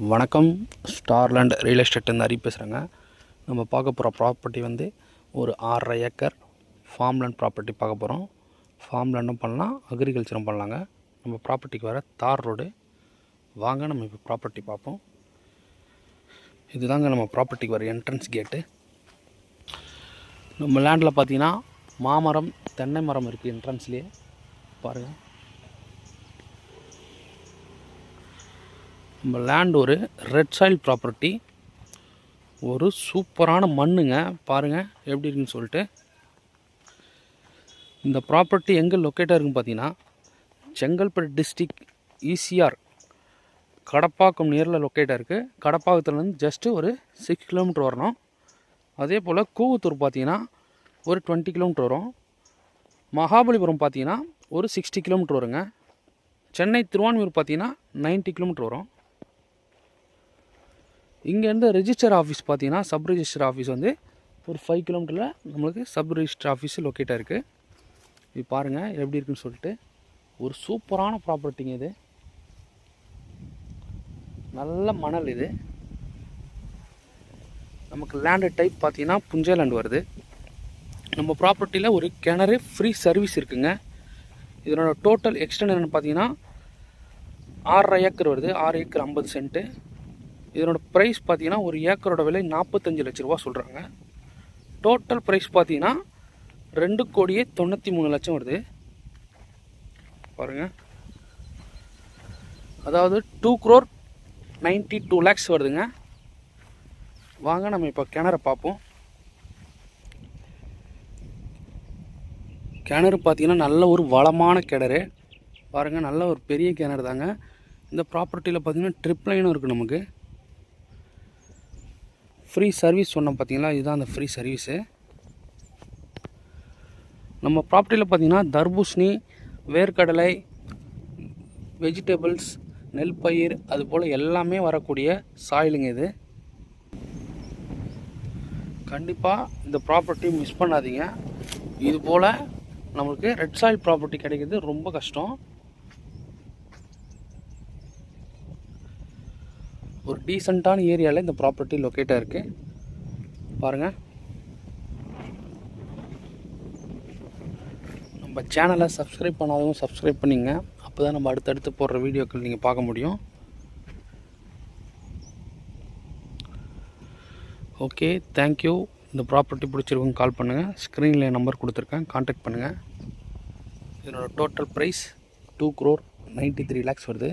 வணக்கம். ஸ்டார்லேண்ட் ரியல் எஸ்டேட்லேருந்து அறி பேசுகிறேங்க. நம்ம பார்க்க போகிற ப்ராப்பர்ட்டி வந்து ஒரு 6.5 ஏக்கர் ஃபார்ம் லேண்ட் ப்ராப்பர்ட்டி பார்க்க போகிறோம். ஃபார்ம் லேண்டும் பண்ணலாம், அக்ரிகல்ச்சரும் பண்ணலாங்க. நம்ம ப்ராப்பர்ட்டிக்கு வர தார் ரோடு. வாங்க நம்ம இப்போ ப்ராப்பர்ட்டி பார்ப்போம். இதுதாங்க நம்ம ப்ராப்பர்ட்டிக்கு வர என்ட்ரன்ஸ் கேட்டு. நம்ம லேண்டில் பார்த்தீங்கன்னா மாமரம், தென்னை மரம் இருக்குது என்ட்ரன்ஸ்லேயே பாருங்கள். நம்ம லேண்ட் ஒரு ரெட் சாயில் ப்ராப்பர்ட்டி. ஒரு சூப்பரான மண்ணுங்க, பாருங்கள் எப்படி இருக்குன்னு சொல்லிட்டு. இந்த ப்ராப்பர்ட்டி எங்கே லொக்கேட்டாக இருக்குன்னு பார்த்தீங்கன்னா செங்கல்பட்டு டிஸ்ட்ரிக் ஈசிஆர் கடப்பாக்கம் நியரில் லொக்கேட்டாக இருக்குது. கடப்பாக்கத்துலேருந்து ஜஸ்ட்டு ஒரு 6 கிலோமீட்டர் வரணும். அதே போல் கூவத்தூர் பார்த்தீங்கன்னா ஒரு 20 கிலோமீட்டர் வரும். மகாபலிபுரம் பார்த்தீங்கன்னா ஒரு 60 கிலோமீட்டர் வருங்க. சென்னை திருவான்மியூர் பார்த்தீங்கன்னா 90 கிலோமீட்டர் வரும். இங்கேருந்து ரெஜிஸ்டர் ஆஃபீஸ் பார்த்தீங்கன்னா சப் ரெஜிஸ்டர் ஆஃபீஸ் வந்து ஒரு 5 கிலோமீட்டரில் நம்மளுக்கு சப் ரெஜிஸ்டர் ஆஃபீஸு லொக்கேட்டாக இருக்குது. இது பாருங்கள் எப்படி இருக்குன்னு சொல்லிட்டு. ஒரு சூப்பரான ப்ராப்பர்ட்டிங்க இது. நல்ல மணல் இது. நமக்கு லேண்டு டைப் பார்த்தீங்கன்னா புஞ்சை லேண்ட் வருது. நம்ம ப்ராப்பர்ட்டியில் ஒரு கிணறு ஃப்ரீ சர்வீஸ் இருக்குங்க. இதனோட டோட்டல் எக்ஸ்டெண்ட் என்னென்னு பார்த்தீங்கன்னா 6.5 ஏக்கர் வருது. 6 ஏக்கர் 50 சென்ட்டு. இதனோட ப்ரைஸ் பார்த்தீங்கன்னா ஒரு ஏக்கரோட விலை 45 லட்ச ரூபா சொல்கிறாங்க. டோட்டல் ப்ரைஸ் பார்த்தீங்கன்னா 2,93,00,000 வருது. பாருங்கள், அதாவது 2,92,00,000 வருதுங்க. வாங்க நம்ம இப்போ கிணறு பார்ப்போம். கிணறு பார்த்தீங்கன்னா நல்ல ஒரு வளமான கிணறு. பாருங்கள், நல்ல ஒரு பெரிய கிணறு தாங்க. இந்த ப்ராப்பர்ட்டியில் பார்த்தீங்கன்னா ட்ரிப் லைனும் இருக்குது. நமக்கு ஃப்ரீ சர்வீஸ் சொன்னோம் பார்த்தீங்களா, இதுதான் அந்த ஃப்ரீ சர்வீஸு. நம்ம ப்ராப்பர்ட்டியில் பார்த்தீங்கன்னா தர்பூசணி, வேர்க்கடலை, வெஜிடபிள்ஸ், நெல் பயிர், அதுபோல் எல்லாமே வரக்கூடிய சாயிலுங்க இது. கண்டிப்பாக இந்த ப்ராப்பர்ட்டி மிஸ் பண்ணாதீங்க. இது போல் நம்மளுக்கு ரெட் சாயில் ப்ராப்பர்ட்டி கிடைக்கிறது ரொம்ப கஷ்டம். ஒரு டீசெண்டான ஏரியாவில் இந்த ப்ராப்பர்ட்டி லொக்கேட்டாக இருக்குது. பாருங்கள், நம்ம சேனலை சப்ஸ்கிரைப் பண்ணாதவங்க சப்ஸ்கிரைப் பண்ணிங்க. அப்போ தான் நம்ம அடுத்தடுத்து போடுற வீடியோக்கள் நீங்கள் பார்க்க முடியும். Okay, thank you. இந்த ப்ராப்பர்ட்டி பிடிச்சிருக்கவங்க கால் பண்ணுங்கள். ஸ்க்ரீனில் நம்பர் கொடுத்துருக்கேன், கான்டாக்ட் பண்ணுங்கள். இதனோட டோட்டல் ப்ரைஸ் 2,93,00,000 வருது.